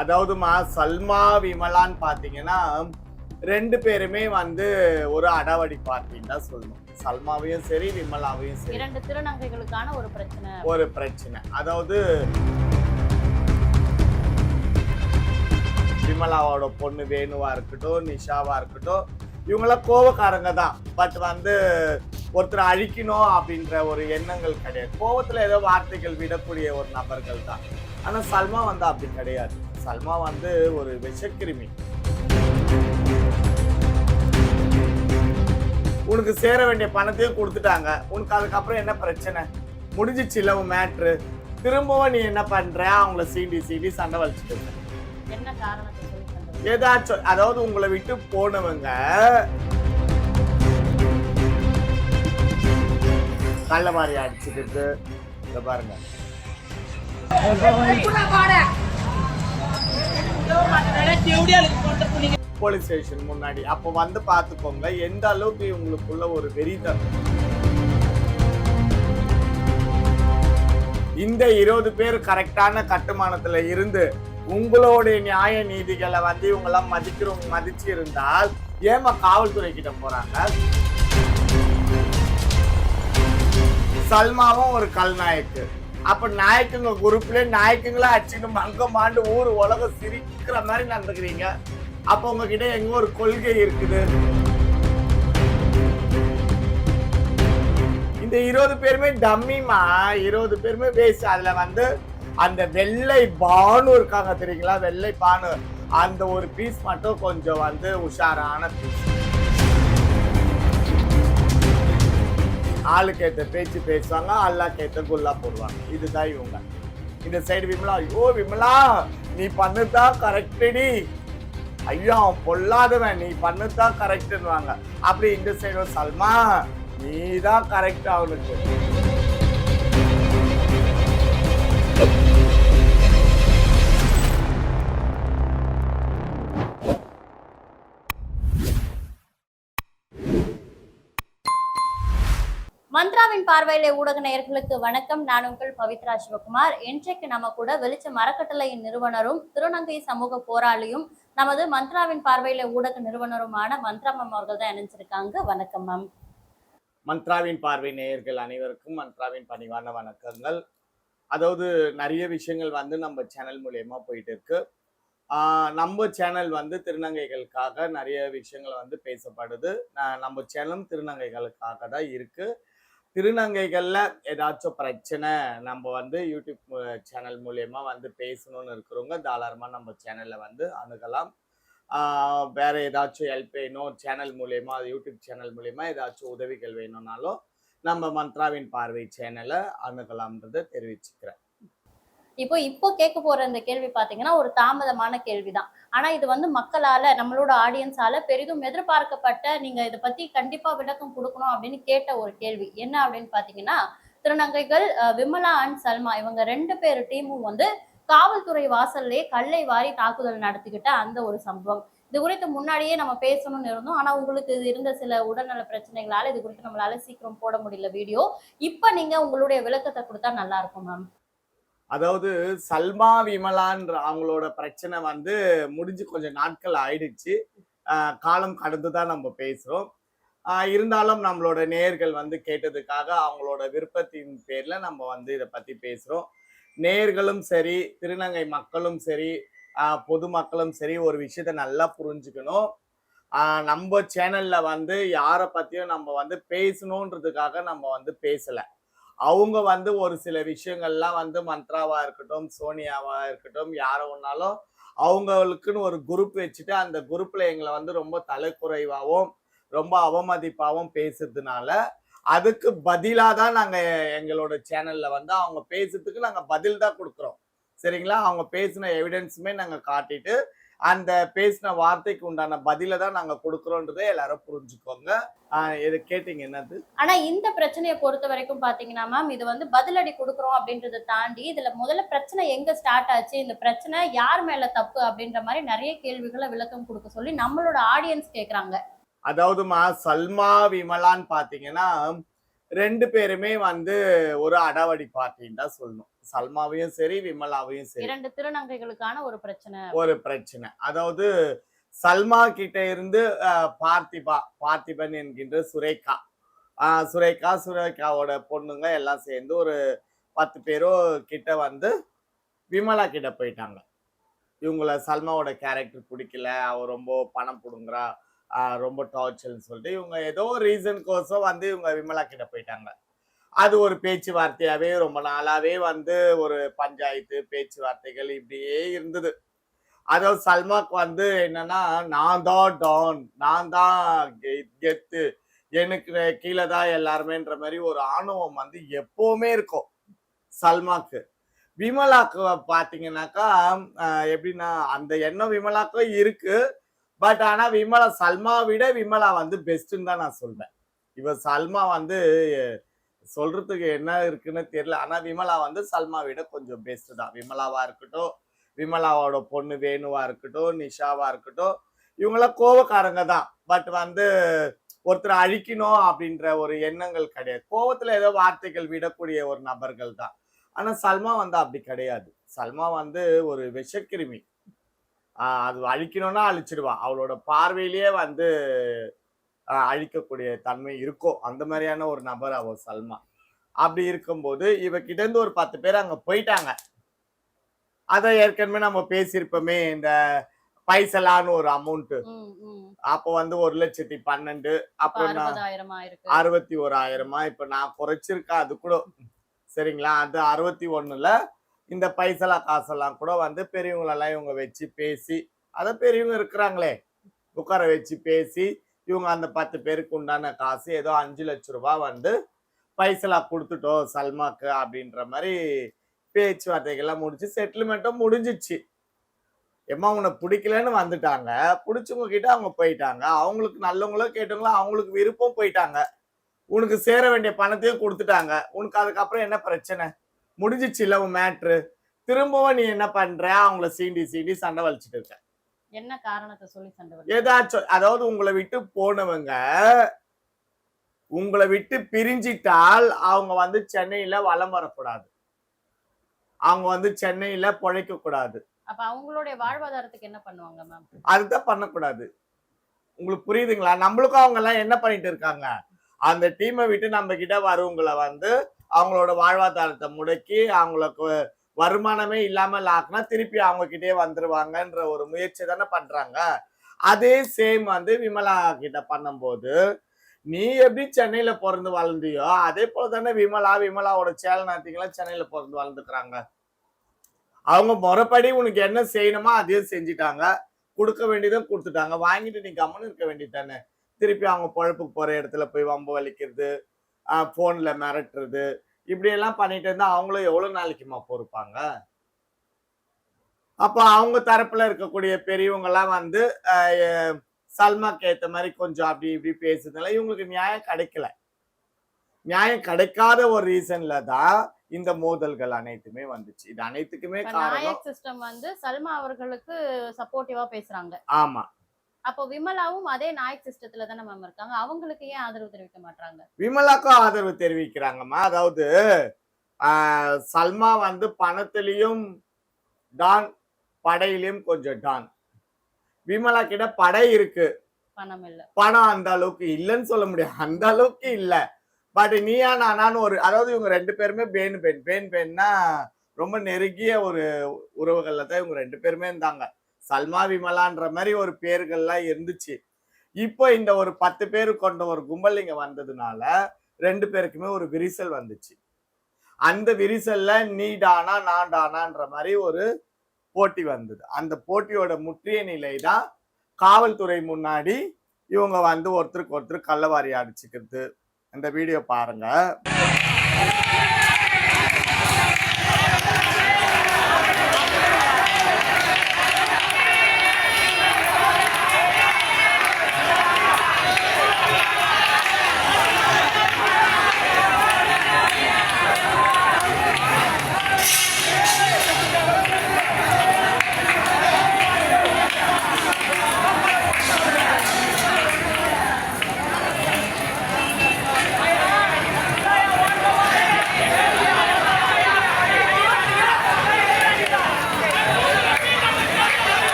அதாவதுமா சல்மா விமலான்னு பாத்தீங்கன்னா 2 பேருமே வந்து ஒரு அடாவடி பார்ட்டின்னு தான் சொல்லணும். சல்மாவையும் சரி விமலாவையும் சரி 2 திருநங்கைகளுக்கான ஒரு பிரச்சனை. அதாவது விமலாவோட பொண்ணு வேணுவா இருக்கட்டும், நிஷாவா இருக்கட்டும், இவங்களாம் கோவக்காரங்க தான். பட் வந்து ஒருத்தர் அழிக்கணும் அப்படின்ற ஒரு எண்ணங்கள் கிடையாது. கோவத்துல ஏதோ வார்த்தைகள் விடக்கூடிய ஒரு நபர்கள் தான். ஆனா சல்மா வந்து அப்படி கிடையாது. சல்மா வந்து ஒரு விஷக்கிருமி. உனக்கு சேர வேண்டிய பணத்தையும் கொடுத்துட்டாங்க. உனக்கு அதுக்கப்புறம் என்ன பிரச்சனை? முடிஞ்சிச்சு இல்ல உன் மேட்ரு. திரும்பவும் நீ என்ன பண்ற? அவங்கள சீண்டி சண்டை வலிச்சுட்டு என்ன காரணத்தை ஏதாச்சும், அதாவது உங்களை விட்டு போனவங்க கள்ள மாதிரி அடிச்சுட்டு இத பாருங்க. போலீஸ் ஸ்டேஷன் முன்னாடி அப்ப வந்து பாத்துக்கோங்க எந்த அளவுக்கு உங்களுக்குள்ள ஒரு வெறித்தனம். இந்த 20 பேர் கரெக்டான கட்டுமானத்துல இருந்து உங்களுடைய நியாய நீதிகளை வந்து இவங்க எல்லாம் மதிச்சு இருந்தால் ஏமா காவல்துறை கிட்ட போறாங்க? சல்மாவும் ஒரு கல்நாயக்கு. அப்ப நாயக்குங்க குரூப்ல நாயக்குங்களா அடிச்சுட்டு மங்கமாண்டு ஊர் உலகம் சிரிக்கிற மாதிரி நடந்துக்கிறீங்க. அப்ப உங்ககிட்ட எங்க ஒரு கொள்கை இருக்குது? இந்த 20 பேருமே டம்மிமா, 20 பேருமே வேஸ்ட். அதுல வந்து அந்த வெள்ளை பானு இருக்காங்க தெரியுங்களா, வெள்ளை பானு, அந்த ஒரு பீஸ் மட்டும் கொஞ்சம் வந்து உஷாரான பீஸ். ஆளுக்கேத்த பேச்சு பேசுவாங்க, அல்லாக்கேத்த குல்லா போடுவாங்க. இதுதான் இவங்க. இந்த சைடு விமலா, ஐயோ விமலா நீ பண்ணுதான் கரெக்டடி, ஐயோ அவன் பொல்லாதவன் நீ பண்ணுதான் கரெக்ட்னுவாங்க. அப்படி இந்த சைடு சல்மா நீ தான் கரெக்ட் அவனுக்கு. மந்த்ராவின் பார்வையிலே ஊடக நேயர்களுக்கு வணக்கம். நான் உங்கள் பவித்ரா சிவகுமார். இன்றைக்கு நம்ம கூட வெளிச்சம் அறக்கட்டளையின் நிறுவனரும் திருநங்கை சமூக போராளியும் நமது மந்த்ராவின் பார்வையிலே ஊடக நிறுவனருமான மந்த்ரா மேம் அவர்கள் தான் இணைஞ்சிருக்காங்க. வணக்கம் மேம். மந்த்ராவின் பார்வை நேயர்கள் அனைவருக்கும் மந்த்ராவின் பணிவான வணக்கங்கள். அதாவது நிறைய விஷயங்கள் வந்து நம்ம சேனல் மூலியமா போயிட்டு இருக்கு. நம்ம சேனல் வந்து திருநங்கைகளுக்காக நிறைய விஷயங்கள் வந்து பேசப்படுது. நம்ம சேனலும் திருநங்கைகளுக்காக தான் இருக்கு. திருநங்கைகள்ல ஏதாச்சும் பிரச்சனை நம்ம வந்து யூடியூப் சேனல் மூலியமா வந்து பேசணும்னு இருக்கிறவங்க தாராளமா நம்ம சேனல்ல வந்து அணுகலாம். வேற ஏதாச்சும் ஹெல்ப் வேணும் சேனல் மூலியமா, யூடியூப் சேனல் மூலியமா ஏதாச்சும் உதவிகள் வேணும்னாலும் நம்ம மந்த்ராவின் பார்வை சேனலை அணுகலாம்ன்றதை தெரிவிச்சுக்கிறேன். இப்போ கேட்க போற இந்த கேள்வி பாத்தீங்கன்னா ஒரு தாமதமான கேள்விதான். ஆனா இது வந்து மக்களால, நம்மளோட ஆடியன்ஸால பெரிதும் எதிர்பார்க்கப்பட்ட, நீங்க இதை பத்தி கண்டிப்பா விளக்கம் கொடுக்கணும் அப்படின்னு கேட்ட ஒரு கேள்வி என்ன அப்படின்னு பாத்தீங்கன்னா, திருநங்கைகள் விமலா அண்ட் சல்மா இவங்க 2 பேர் டீமும் வந்து காவல்துறை வாசல்லே கல்லை வாரி தாக்குதல் நடத்திக்கிட்ட அந்த ஒரு சம்பவம். இது குறித்து முன்னாடியே நம்ம பேசணும்னு இருந்தோம். ஆனா உங்களுக்கு இருந்த சில உடல்நல பிரச்சனைகளால இது குறித்து நம்மளால சீக்கிரம் போட முடியல வீடியோ. இப்ப நீங்க உங்களுடைய விளக்கத்தை கொடுத்தா நல்லா இருக்கும் மேம். அதாவது சல்மா விமலான்ற அவங்களோட பிரச்சனை வந்து முடிஞ்சு கொஞ்சம் நாட்கள் ஆயிடுச்சு. காலம் கடந்துதான் நம்ம பேசுறோம். இருந்தாலும் நம்மளோட நேயர்கள் வந்து கேட்டதுக்காக அவங்களோட விருப்பத்தின் பேர்ல நம்ம வந்து இதை பத்தி பேசுறோம். நேயர்களும் சரி, திருநங்கை மக்களும் சரி, பொதுமக்களும் சரி ஒரு விஷயத்த நல்லா புரிஞ்சுக்கணும். நம்ம சேனல்ல வந்து யாரை பத்தியும் நம்ம வந்து பேசணுன்றதுக்காக நம்ம வந்து பேசல. அவங்க வந்து ஒரு சில விஷயங்கள்லாம் வந்து மந்த்ராவா இருக்கட்டும், சோனியாவா இருக்கட்டும், யாரை ஒன்னாலும் அவங்களுக்குன்னு ஒரு குரூப் வச்சுட்டு அந்த குரூப்ல எங்களை வந்து ரொம்ப தலைக்குறைவாகவும் ரொம்ப அவமதிப்பாகவும் பேசுறதுனால அதுக்கு பதிலா தான் நாங்க எங்களோட சேனல்ல வந்து அவங்க பேசுறதுக்கு நாங்க பதில் தான் கொடுக்குறோம். சரிங்களா? அவங்க பேசின எவிடன்ஸுமே நாங்க காட்டிட்டு அந்த பேசின வார்த்தைக்கு உண்டான பதில தான் நாங்க கொடுக்குறோன்றதை எல்லாரும் புரிஞ்சுக்கோங்க. இது கேட்டீங்க என்னது? ஆனா இந்த பிரச்சனையை பொறுத்த வரைக்கும் பாத்தீங்கன்னா மேம், இது வந்து பதிலடி கொடுக்குறோம் அப்படின்றத தாண்டி இதுல முதல்ல பிரச்சனை எங்க ஸ்டார்ட் ஆச்சு, இந்த பிரச்சனை யார் மேல தப்பு அப்படின்ற மாதிரி நிறைய கேள்விகளை விளக்கம் கொடுக்க சொல்லி நம்மளோட ஆடியன்ஸ் கேக்குறாங்க. அதாவதுமா சல்மா விமலான்னு பாத்தீங்கன்னா 2 பேருமே வந்து ஒரு அடாவடி பார்ட்டின்னு தான் சொல்லணும். சல்மாவையும் சரி, விமலாவையும் சரி. 2 திருநங்கைகளுக்கான ஒரு பிரச்சனை. ஒரு பிரச்சனை. அதாவது சல்மா கிட்ட இருந்து பார்த்திபன் என்கின்ற சுரேகா. சுரேகாவோட பொண்ணுங்க எல்லாம் சேர்ந்து ஒரு 10 பேரோ கிட்ட வந்து விமலா கிட்ட போயிட்டாங்க. இவங்கள சல்மாவோட கேரக்டர் பிடிக்கல, அவ ரொம்ப பணம் புடுங்குறா, ரொம்ப டார்ச்சர்ன்னு சொல்லிட்டு இவங்க ஏதோ ஒரு ரீசன்கோசம் வந்து இவங்க விமலா கிட்ட போயிட்டாங்க. அது ஒரு பேச்சுவார்த்தையாவே ரொம்ப நாளாவே வந்து ஒரு பஞ்சாயத்து பேச்சுவார்த்தைகள் இப்படியே இருந்தது. அதாவது சல்மாக்கு வந்து என்னன்னா, நான் தான் டான், நான் தான் கெத்து, எனக்கு கீழே தான் எல்லாருமேன்ற மாதிரி ஒரு ஆணவம் வந்து எப்பவுமே இருக்கும் சல்மாக்கு. விமலாக்கு பாத்தீங்கன்னாக்கா எப்படின்னா அந்த எண்ணம் விமலாக்கும் இருக்கு. பட் ஆனா சல்மா விட விமலா வந்து பெஸ்ட்ன்னு தான் நான் சொல்வேன். இவ சல்மா வந்து சொல்றதுக்கு என்ன இருக்குன்னு தெரியல. ஆனா விமலா வந்து சல்மா விட கொஞ்சம் பெஸ்ட் தான். விமலாவா இருக்கட்டும், விமலாவோட பொண்ணு வேணுவா இருக்கட்டும், நிஷாவா இருக்கட்டும், இவங்களாம் கோவக்காரங்க தான். பட் வந்து ஒருத்தர் அழிக்கணும் அப்படின்ற ஒரு எண்ணங்கள் கிடையாது. கோவத்துல ஏதோ வார்த்தைகள் விடக்கூடிய ஒரு நபர்கள் தான். ஆனா சல்மா வந்து அப்படி கிடையாது. சல்மா வந்து ஒரு விஷக்கிருமி. அது அழிக்கணும்னா அழிச்சிடுவா. அவளோட பார்வையிலேயே வந்து அழிக்கக்கூடிய தன்மை இருக்கும். அந்த மாதிரியான ஒரு நபர் அவ சல்மா. அப்படி இருக்கும்போது இவகிட்ட இருந்து ஒரு 10 பேர் அங்க போயிட்டாங்க. அத ஏற்கனவே நம்ம பேசியிருப்போமே, இந்த பைசலான்னு ஒரு அமௌண்ட். அப்போ வந்து 1,12,000, அப்புறம் 61,000. இப்ப நான் குறைச்சிருக்கேன் அது கூட. சரிங்களா? அது 61ல இந்த பைசலா காசெல்லாம் கூட வந்து பெரியவங்களெல்லாம் இவங்க வச்சு பேசி, அத பெரியவங்க இருக்கிறாங்களே உட்கார வச்சு பேசி, இவங்க அந்த 10 பேருக்கு உண்டான காசு ஏதோ 5 லட்சம் ரூபாய் வந்து பைசலா கொடுத்துட்டோம் சல்மாக்கு அப்படின்ற மாதிரி பேச்சுவார்த்தைகள்லாம் முடிச்சு செட்டில்மெண்ட்டும் முடிஞ்சிச்சு. எம்மா உன்னை பிடிக்கலன்னு வந்துட்டாங்க, பிடிச்சவங்க கிட்ட அவங்க போயிட்டாங்க. அவங்களுக்கு நல்லவங்களோ கேட்டவங்களோ அவங்களுக்கு விருப்பம் போயிட்டாங்க. உனக்கு சேர வேண்டிய பணத்தையும் கொடுத்துட்டாங்க. உனக்கு அதுக்கப்புறம் என்ன பிரச்சனை? முடிஞ்சிச்சு இல்ல உன் மேட்ரு. திரும்பவும் நீ என்ன பண்ற? அவங்கள சீண்டி சண்டை வலிச்சுட்டு இருக்க. என்ன காரணத்தை சொல்லி சண்டை? ஏதாச்சும், அதாவது உங்களை விட்டு போனவங்க உங்களை விட்டு பிரிஞ்சிட்டால் அவங்க வந்து சென்னையில வலம் வரக்கூடாது, அவங்க வந்து சென்னையில பொழைக்க கூடாது. அப்ப அவங்களுடைய வாழ்வாதாரத்துக்கு என்ன பண்ணுவாங்க மேம்? அதுதான் பண்ணக்கூடாது. உங்களுக்கு புரியுதுங்களா? நம்மளுக்கும் அவங்க எல்லாம் என்ன பண்ணிட்டு இருக்காங்க, அந்த டீமை விட்டு நம்ம கிட்ட வரவங்களை வந்து அவங்களோட வாழ்வாதாரத்தை முடக்கி அவங்களுக்கு வருமானமே இல்லாமல் ஆக்குனா திருப்பி அவங்க கிட்டே வந்துருவாங்கன்ற ஒரு முயற்சி தானே பண்றாங்க. அதே சேம் வந்து விமலா கிட்ட பண்ணும்போது, நீ எப்படி சென்னையில பிறந்து வளர்ந்தியோ அதே போல தானே விமலாவோட சேலநாத்திங்கெல்லாம் சென்னையில பிறந்து வளர்ந்துக்கிறாங்க. அவங்க முறைப்படி உனக்கு என்ன செய்யணுமோ அதையும் செஞ்சுட்டாங்க, கொடுக்க வேண்டியதும் கொடுத்துட்டாங்க. வாங்கிட்டு நீ கம்முன்னு இருக்க வேண்டியது தானே. திருப்பி அவங்க பொழப்புக்கு போற இடத்துல போய் வம்பு வலிக்கிறது, போன்ல மிரட்டுறது, இப்படி எல்லாம் பண்ணிட்டு இருந்தா அவங்களும் எவ்வளவு நாளைக்குமா பொறுப்பாங்க? அப்ப அவங்க தரப்புல இருக்கக்கூடிய பெரியவங்க எல்லாம் வந்து சல்மாக்கு ஏத்த மாதிரி கொஞ்சம் அப்படி இப்படி பேசுறதுனால இவங்களுக்கு நியாயம் கிடைக்கல. நியாயம் கிடைக்காத ஒரு ரீசன்ல தான் இந்த மோதல்கள் அனைத்துமே வந்துச்சு. இது அனைத்துக்குமே காரணம் சிஸ்டம் வந்து சல்மா அவர்களுக்கு சப்போர்ட்டிவா பேசுறாங்க. ஆமா. அப்போ விமலாவும் அதே நாயக் சிஸ்டத்துல தானே மேம் இருக்காங்க. அவங்களுக்கு ஏன் ஆதரவு தெரிவிக்க மாட்டாங்க? விமலாக்கும் ஆதரவு தெரிவிக்கிறாங்கம்மா. அதாவது சல்மா வந்து பணத்திலையும் டான், படையிலையும் கொஞ்சம் டான். விமலா கிட்ட படை இருக்கு, பணம் இல்ல. பணம் அந்த அளவுக்கு இல்லைன்னு சொல்ல முடியாது, அந்த அளவுக்கு இல்ல. பட் நீயா நானான்னு ஒரு, அதாவது இவங்க 2 பேருமே பேன்னா ரொம்ப நெருங்கிய ஒரு உறவுகள்ல தான் இவங்க 2 பேருமே இருந்தாங்க. சல்மா விமலான்ற மாதிரி ஒரு பேர்கள்லாம் இருந்துச்சு. இப்போ இந்த ஒரு 10 பேர் கொண்ட ஒரு கும்பல் இங்க வந்ததுனால 2 பேருக்குமே ஒரு விரிசல் வந்துச்சு. அந்த விரிசல்ல நீ டானா நான் டானான்ற மாதிரி ஒரு போட்டி வந்தது. அந்த போட்டியோட முற்றிய நிலை தான் காவல்துறை முன்னாடி இவங்க வந்து ஒருத்தருக்கு ஒருத்தர் கள்ளவாரி அடிச்சுக்கிறது. இந்த வீடியோ பாருங்க.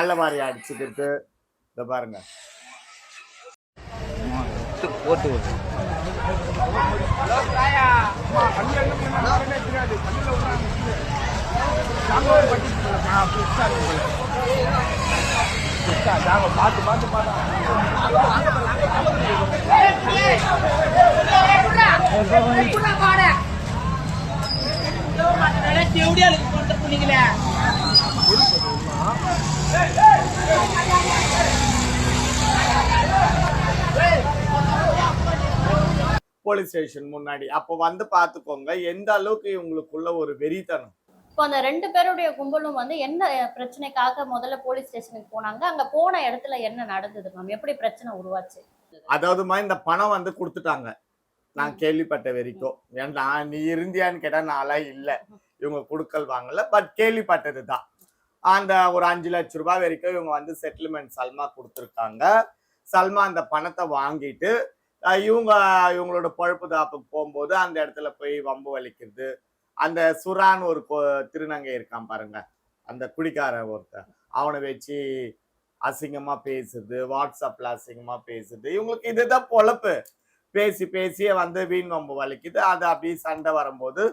கள்ளவாரி அடிச்சுக்கிட்டு இத பாருங்க. போட்டு போலீஸ் ஸ்டேஷன் முன்னாடி அப்ப வந்து பாத்துக்கோங்க எந்த அளவுக்கு இவங்களுக்குள்ள ஒரு வெறித்தனம். இப்போ அந்த 2 பேருடைய கும்பலும் வந்து என்ன பிரச்சனைக்காக முதல்ல போலீஸ் ஸ்டேஷனுக்கு போனாங்க? அங்க போன இடத்துல என்ன நடந்தது மேம்? எப்படி பிரச்சனை உருவாச்சு? அதாவதுமா இந்த பணம் வந்து கொடுத்துட்டாங்க. நான் கேள்விப்பட்ட வரைக்கும். ஏன்னா நீ இருந்தியான்னு கேட்டா நான்லாம் இல்ல. இவங்க குடுக்கல் வாங்கல. பட் கேள்விப்பட்டதுதான். அந்த ஒரு 5 லட்சம் ரூபாய் வரைக்கும் இவங்க வந்து செட்டில்மெண்ட் சல்மா கொடுத்துருக்காங்க. சல்மா அந்த பணத்தை வாங்கிட்டு இவங்களோட பொழப்பு தாப்புக்கு போகும்போது அந்த இடத்துல போய் வம்பு வலிக்கிறது. அந்த சுரான்னு ஒரு திருநங்கை இருக்கான் பாருங்க, அந்த குடிக்கார ஒருத்தன், அவனை வச்சு அசிங்கமா பேசுது, வாட்ஸ்அப்ல அசிங்கமா பேசுது. இவங்களுக்கு இதுதான் பொழப்பு. பேசி பேசியே வந்து வீண் வம்பு வலிக்குது. அது அப்படியே சண்டை வரும்போது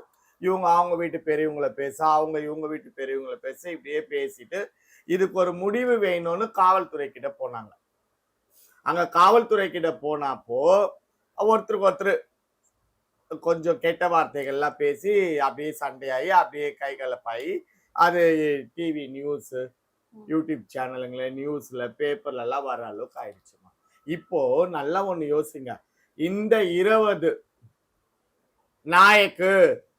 இவங்க அவங்க வீட்டு பெரியவங்களை பேச, அவங்க இவங்க வீட்டு பெரியவங்களை பேச, இப்படியே பேசிட்டு இதுக்கு ஒரு முடிவு வேணும்னு காவல்துறை கிட்ட போனாங்க. அங்க காவல்துறை கிட்ட போனப்போ ஒருத்தருக்கு ஒருத்தர் கொஞ்சம் கெட்ட வார்த்தைகள்லாம் பேசி அப்படியே சண்டையாகி அப்படியே கைகலப்பாயி அது டிவி நியூஸ், யூடியூப் சேனலுங்கள, நியூஸ்ல, பேப்பர்ல எல்லாம் வர அளவுக்கு ஆயிடுச்சுமா. இப்போ நல்லா ஒண்ணு யோசிங்க, இந்த 20 நாயக்கு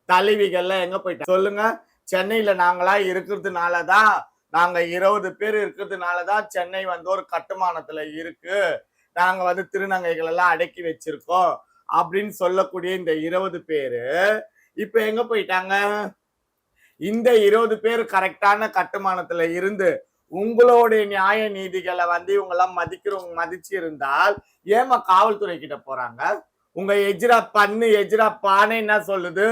தலைவிகள்லாம் எங்க போயிட்டாங்க சொல்லுங்க? சென்னையில நாங்களா இருக்கிறதுனாலதான், நாங்க 20 பேர் இருக்கிறதுனாலதான் சென்னை வந்து ஒரு கட்டுமானத்துல இருக்கு, நாங்க வந்து திருநங்கைகள் எல்லாம் அடக்கி வச்சிருக்கோம் அப்படின்னு சொல்லக்கூடிய இந்த 20 பேரு இப்ப எங்க போயிட்டாங்க? இந்த 20 பேர் கரெக்டான கட்டுமானத்துல இருந்து உங்களுடைய நியாய நீதிகளை வந்து இவங்க எல்லாம் மதிச்சு இருந்தால் ஏமா காவல்துறை கிட்ட போறாங்க? உங்க எஜ்ரா பண்ணு எஜ்ரா பானை என்ன சொல்லுது?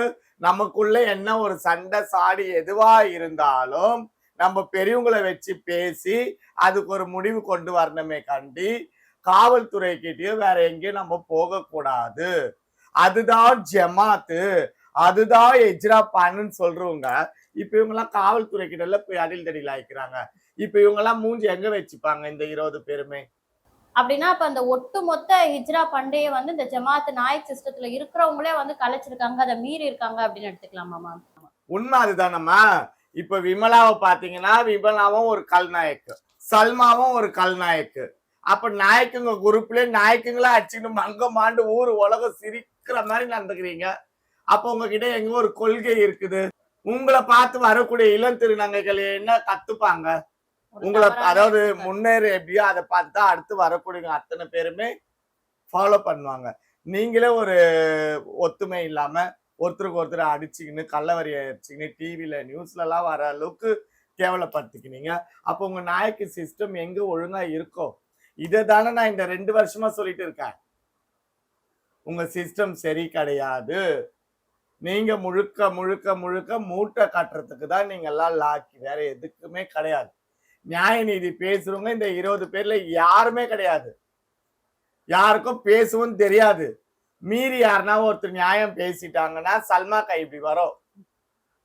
நமக்குள்ள என்ன ஒரு சண்டை சாடி எதுவா இருந்தாலும் நம்ம பெரியவங்களை வச்சு பேசி அதுக்கு ஒரு முடிவு கொண்டு வரணுமே கண்டி காவல்துறை கிட்டயும் வேற எங்கேயும் நம்ம போக கூடாது. அதுதான் ஜமாத்து, அதுதான் எஜ்ரா பானுன்னு சொல்றவங்க இப்ப இவங்க எல்லாம் காவல்துறை கிட்ட எல்லாம் போய் அடில் தடியில் ஆயிக்கிறாங்க. இப்ப இவங்க எல்லாம் மூஞ்சி எங்க வச்சுப்பாங்க இந்த 20 பேருமே? அப்படின்னா அப்ப அந்த ஒட்டுமொத்த ஹிஜ்ரா பண்டைய வந்து இந்த ஜமாத் நாயக் சிஸ்டத்துல இருக்கிறவங்களே வந்து கலைச்சிருக்காங்க, அதை மீறி இருக்காங்க அப்படின்னு எடுத்துக்கலாமா மேம்? உண்மை அதுதானம்மா. இப்ப விமலாவை பாத்தீங்கன்னா விமலாவும் ஒரு கல்நாயக்கு, சல்மாவும் ஒரு கல்நாயக்கு. அப்ப நாயக்குங்க குரூப்ல நாயக்குங்களா அடிச்சுன்னு மங்க மாண்டு ஊர் உலகம் சிரிக்கிற மாதிரி நடந்துக்கிறீங்க. அப்ப உங்ககிட்ட எங்க ஒரு கொள்கை இருக்குது? உங்களை பார்த்து வரக்கூடிய இளம் திருநங்கைகள் என்ன கத்துப்பாங்க? உங்களை அதாவது முன்னேறு எப்படியோ அதை பார்த்து தான் அடுத்து வரக்கூடிய அத்தனை பேருமே ஃபாலோ பண்ணுவாங்க. நீங்களே ஒரு ஒத்துமை இல்லாம ஒருத்தருக்கு ஒருத்தர் அடிச்சுக்கின்னு கள்ளவரி அடிச்சுக்கின்னு டிவில நியூஸ்ல எல்லாம் வர அளவுக்கு கேவலப்படுத்திக்கினீங்க. அப்போ உங்க நாயக்கு சிஸ்டம் எங்க ஒழுங்கா இருக்கோ? இதை தானே நான் இந்த 2 வருஷமா சொல்லிட்டு இருக்கேன். உங்க சிஸ்டம் சரி கிடையாது. நீங்க முழுக்க முழுக்க முழுக்க மூட்டை கட்டுறதுக்கு தான் நீங்க எல்லாம் லாக்கி, வேற எதுக்குமே கிடையாது. நியாய நீதி பேசுறவங்க இந்த 20 பேர்ல யாருமே கிடையாது. யாருக்கும் பேசவும் தெரியாது. மீறி யாருன்னா ஒருத்தர் நியாயம் பேசிட்டாங்கன்னா சல்மா கை இப்படி வரும்,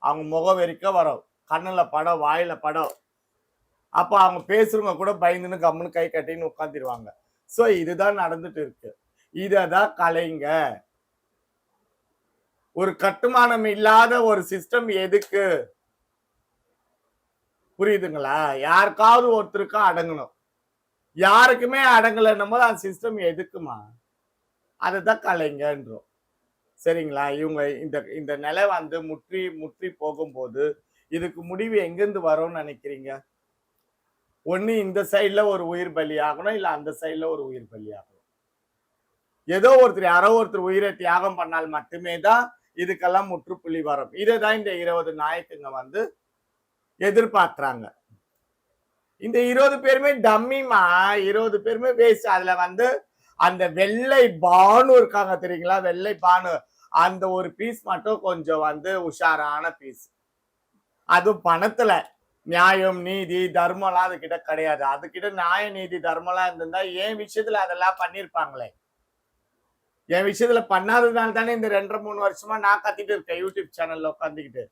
அவங்க முகம் வரைக்கும் வரும், கண்ணுல படம், வாயில படம். அப்ப அவங்க பேசுறவங்க கூட பயந்துன்னு கம்முன்னு கை கட்டின்னு உட்காந்துருவாங்க. சோ இதுதான் நடந்துட்டு இருக்கு. இததான் கலைங்க. ஒரு கட்டுமானம் இல்லாத ஒரு சிஸ்டம் எதுக்கு? புரியுதுங்களா? யாருக்காவது ஒருத்தருக்கா அடங்கணும். யாருக்குமே அடங்கலைன்னும் போது அந்த சிஸ்டம் எதுக்குமா? அதுதான் கலைங்கன்றோம். சரிங்களா? இவங்க இந்த நிலை வந்து முற்றி போகும்போது இதுக்கு முடிவு எங்கிருந்து வரும்னு நினைக்கிறீங்க? ஒண்ணு இந்த சைட்ல ஒரு உயிர் பலி ஆகணும், இல்ல அந்த சைட்ல ஒரு உயிர் பலி ஆகணும். ஏதோ ஒருத்தர் யாரோ ஒருத்தர் உயிரை தியாகம் பண்ணால் மட்டுமே தான் இதுக்கெல்லாம் முற்றுப்புள்ளி வரும். இதைதான் இந்த 20 நாயக்குங்க வந்து எதிர்பார்க்கிறாங்க. இந்த 20 பேருமே டம்மிமா, 20 பேருமே வேஸ்ட். அதுல வந்து அந்த வெள்ளை பானு இருக்காங்க தெரியுங்களா? வெள்ளை பானு, அந்த ஒரு பீஸ் மட்டும் கொஞ்சம் வந்து உஷாரான பீஸ். அது பணத்துல நியாயம், நீதி, தர்மம்லாம் அதுகிட்ட கிடையாது. அதுகிட்ட நியாய, நீதி, தர்மம்லாம் இருந்திருந்தா என் விஷயத்துல அதெல்லாம் பண்ணிருப்பாங்களே. என் விஷயத்துல பண்ணாததுனால தானே இந்த 2 3 வருஷமா நான் கத்திட்டு இருக்கேன் யூடியூப் சேனல்ல உட்காந்துக்கிட்டு.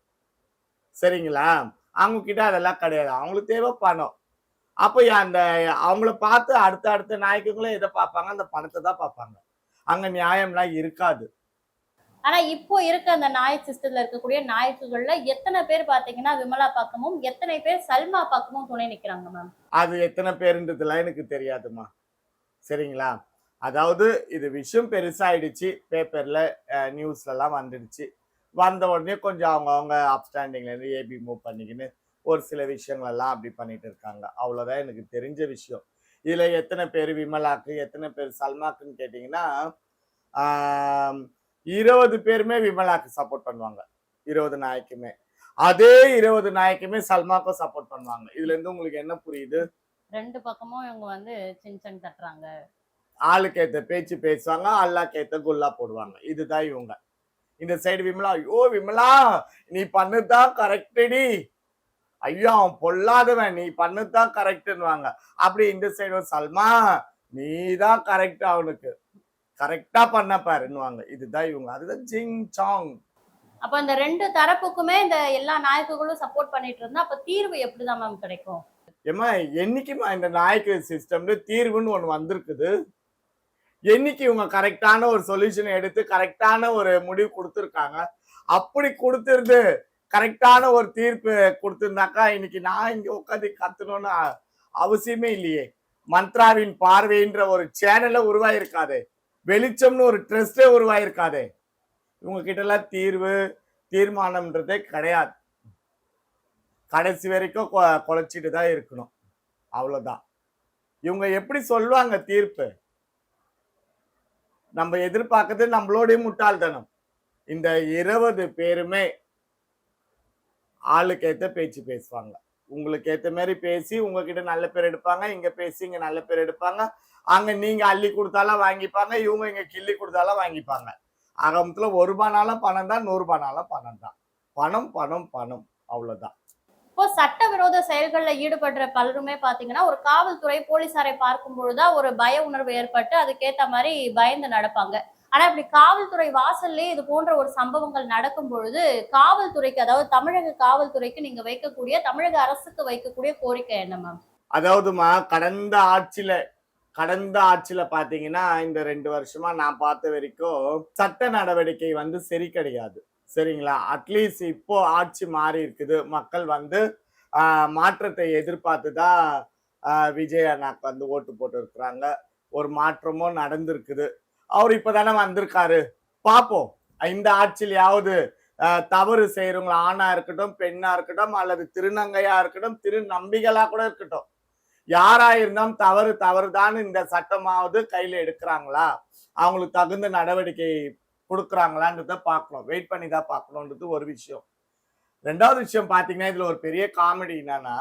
சரிங்களா? அவங்க கிட்ட அதெல்லாம் கிடையாது. அவங்களுக்கு தேவை பணம். அப்ப அந்த அவங்கள பார்த்து அடுத்த அடுத்த நாயக்குகளும் எதை பார்ப்பாங்க? அந்த பணத்தை தான் பார்ப்பாங்க. அங்க நியாயம்லாம் இருக்காது. ஆனா இப்போ இருக்க அந்த நாயக் சிஸ்டத்துல இருக்கக்கூடிய நாயக்குகள்ல எத்தனை பேர் பாத்தீங்கன்னா விமலா பக்கமும், எத்தனை பேர் சல்மா பக்கமும் துணை நிக்கிறாங்க மேம்? அது எத்தனை பேருன்றதுலாம் எனக்கு தெரியாதும்மா. சரிங்களா? அதாவது இது விஷயம் பெருசாயிடுச்சு. பேப்பர்ல, நியூஸ்லலாம் வந்துடுச்சு. வந்த உடனே கொஞ்சம் அவங்க அப்ஸ்டாண்டிங்லேருந்து ஏபி மூவ் பண்ணிக்கின்னு ஒரு சில விஷயங்கள் எல்லாம் அப்படி பண்ணிட்டு இருக்காங்க. அவ்வளோதான் எனக்கு தெரிஞ்ச விஷயம். இதுல எத்தனை பேர் விமலாக்கு, எத்தனை பேர் சல்மாக்குன்னு கேட்டிங்கன்னா, 20 பேருமே விமலாக்கு சப்போர்ட் பண்ணுவாங்க. 20 நாய்க்குமே. அதே 20 நாய்க்குமே சல்மாக்கும் சப்போர்ட் பண்ணுவாங்க. இதுல இருந்து உங்களுக்கு என்ன புரியுது? 2 பக்கமும் இவங்க வந்து சின்சங் தட்டுறாங்க. ஆளுக்கு ஏத்த பேச்சு பேசுவாங்க, அல்லாக்கு ஏத்த குல்லா போடுவாங்க. இதுதான் இவங்க. இந்த சைடு விமலா, ஐயோ விமலா நீ பண்ணதுதான் கரெக்டடி, ஐயோ அவன் பொல்லாதவன், நீ பண்ணதுதான் கரெக்ட்னுவாங்க. அப்படி இந்த சைடு சல்மா நீ தான் கரெக்ட், அவனுக்கு கரெக்டா பண்ண பாருன்னுவாங்க. இதுதான் இவங்க. அதுதான் ஜிங் சாங். அப்ப இந்த 2 தரப்புக்குமே இந்த எல்லா நாயக்குகளும் சப்போர்ட் பண்ணிட்டு இருந்தா அப்ப தீர்வு எப்படிதான் மேம் கிடைக்கும்? ஏமா என்னைக்குமா இந்த நாயக்கு சிஸ்டம்ல தீர்வுன்னு ஒண்ணு வந்திருக்குது? என்னைக்கு இவங்க கரெக்டான ஒரு சொல்யூஷன் எடுத்து கரெக்டான ஒரு முடிவு கொடுத்துருக்காங்க? அப்படி கொடுத்திருந்து கரெக்டான ஒரு தீர்ப்பு கொடுத்திருந்தாக்கா இன்னைக்கு நான் இங்க உட்காந்து கத்தணும்னு அவசியமே இல்லையே. மந்த்ராவின் பார்வைன்ற ஒரு சேனல்ல உருவாயிருக்காதே, வெளிச்சம்னு ஒரு ட்ரஸ்டே உருவாயிருக்காதே. இவங்க கிட்ட எல்லாம் தீர்வு தீர்மானம்ன்றதே கிடையாது. கடைசி வரைக்கும் குலைச்சிட்டு தான் இருக்கணும். அவ்வளவுதான். இவங்க எப்படி சொல்லுவாங்க தீர்ப்பு? நம்ம எதிர்பார்க்கறது நம்மளோடைய முட்டாள்தனம். இந்த 20 பேருமே ஆளுக்கு ஏத்த பேச்சு பேசுவாங்க. உங்களுக்கு ஏத்த மாதிரி பேசி உங்ககிட்ட நல்ல பேர் எடுப்பாங்க, இங்க பேசி இங்க நல்ல பேர் எடுப்பாங்க. அங்க நீங்க அள்ளி கொடுத்தாலும் வாங்கிப்பாங்க, இவங்க இங்க கிள்ளி கொடுத்தாலும் வாங்கிப்பாங்க. ஆகமத்துல ₹1 பணம் தான், ₹100 பணம் தான். பணம் பணம் பணம், அவ்வளவுதான். இப்போ சட்டவிரோத செயல்கள்ல ஈடுபடுற பலருமே பாத்தீங்கன்னா ஒரு காவல்துறை போலீசாரை பார்க்கும் பொழுதுதான் ஒரு பய உணர்வு ஏற்பட்டு அதுக்கேத்த மாதிரி பயந்து நடப்பாங்க. ஆனா இப்படி காவல்துறை வாசல்லே இது போன்ற ஒரு சம்பவங்கள் நடக்கும் பொழுது காவல்துறைக்கு, அதாவது தமிழக காவல்துறைக்கு நீங்க வைக்கக்கூடிய, தமிழக அரசுக்கு வைக்கக்கூடிய கோரிக்கை என்ன மேம்? அதாவதுமா கடந்த ஆட்சியில பாத்தீங்கன்னா இந்த 2 வருஷமா நான் பார்த்த வரைக்கும் சட்ட நடவடிக்கை வந்து சரி கிடையாது. சரிங்களா? அட்லீஸ்ட் இப்போ ஆட்சி மாறி இருக்குது. மக்கள் வந்து மாற்றத்தை எதிர்பார்த்துதான் விஜய் அண்ணாக்கு வந்து ஓட்டு போட்டு இருக்கிறாங்க. ஒரு மாற்றமும் நடந்திருக்குது. அவர் இப்பதானே வந்திருக்காரு. பார்ப்போம் இந்த ஆட்சியிலாவது தவறு செய்யறவங்க ஆணா இருக்கட்டும், பெண்ணா இருக்கட்டும், அல்லது திருநங்கையா இருக்கட்டும், திருநம்பிகளா கூட இருக்கட்டும், யாரா இருந்தாலும் தவறுதான் இந்த சட்டமாவது கையில எடுக்கிறாங்களா, அவங்களுக்கு தகுந்த நடவடிக்கை கொடுக்குறாங்களான்றத பார்க்கணும். வெயிட் பண்ணி தான் பார்க்கணுன்றது ஒரு விஷயம். 2வது விஷயம் பாத்தீங்கன்னா இதுல ஒரு பெரிய காமெடி என்னன்னா,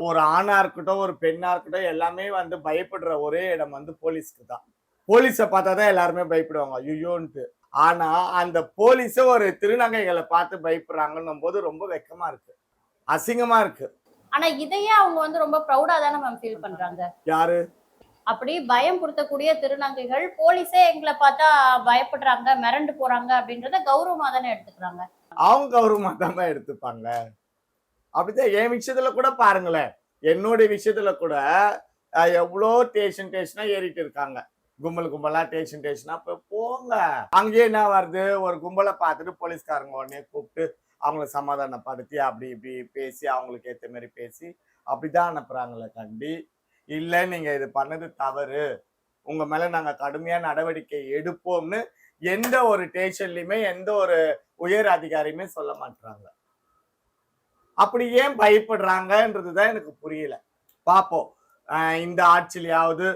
ஒரு ஆணா இருக்கட்டும் ஒரு பெண்ணா இருக்கட்டும் எல்லாமே வந்து பயப்படுற ஒரே இடம் வந்து போலீஸ்க்கு தான். போலீஸை பார்த்தாதான் எல்லாருமே பயப்படுவாங்க ஐயோன்ட்டு. ஆனா அந்த போலீஸ ஒரு திருநங்கைகளை பார்த்து பயப்படுறாங்கன்னும் போது ரொம்ப வெக்கமா இருக்கு, அசிங்கமா இருக்கு. ஆனா இதையே அவங்க வந்து ரொம்ப ப்ரௌடா தானே மேம் ஃபீல் பண்றாங்க. யாரு? அப்படி பயம் கொடுத்தக்கூடிய திருநங்கைகள் போலீஸே எங்களை பார்த்தா பயப்படுறாங்க, மிரண்டு போறாங்க அப்படின்றத கௌரவமா தானே எடுத்துக்கிறாங்க. அவங்க கௌரவமா தான் எடுத்துப்பாங்க. அப்படிதான் என் விஷயத்துல கூட பாருங்களேன். என்னுடைய விஷயத்துல கூட எவ்வளோ டேஷனா ஏறிட்டு இருக்காங்க. கும்பலா டேஷனா போங்க. அங்கேயே என்ன வருது, ஒரு கும்பலை பார்த்துட்டு போலீஸ்காரங்க உடனே கூப்பிட்டு அவங்கள சமாதானப்படுத்தி அப்படி இப்படி பேசி அவங்களுக்கு ஏற்ற மாதிரி பேசி அப்படிதான் அனுப்புறாங்களே கண்டி. இல்ல நீங்க இது பண்ணது தவறு, உங்க மேல நாங்க கடுமையா நடவடிக்கை எடுப்போம்னு எந்த ஒரு ஸ்டேஷன்லயுமே எந்த ஒரு உயர் அதிகாரியுமே சொல்ல மாட்டாங்க. அப்படி ஏன் பயப்படுறாங்கன்றதுதான் எனக்கு புரியல. பார்ப்போம் இந்த ஆட்சியிலாவது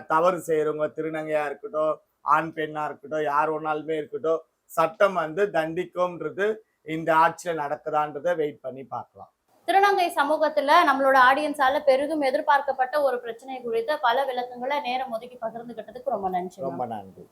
தவறு செய்யறவங்க திருநங்கையா இருக்கட்டும், ஆண் பெண்ணா இருக்கட்டும், யார் ஒன்னாலுமே இருக்கட்டும், சட்டம் வந்து தண்டிக்கும்ன்றது இந்த ஆட்சியில நடக்குதான்றதை வெயிட் பண்ணி பார்க்கலாம். திருநங்கை சமூகத்துல நம்மளோட ஆடியன்ஸால பெரிதும் எதிர்பார்க்கப்பட்ட ஒரு பிரச்சனை குறித்த பல விளக்கங்களை நேரம் ஒதுக்கி பகிர்ந்துகிட்டதுக்கு ரொம்ப நன்றி. ரொம்ப நன்றி.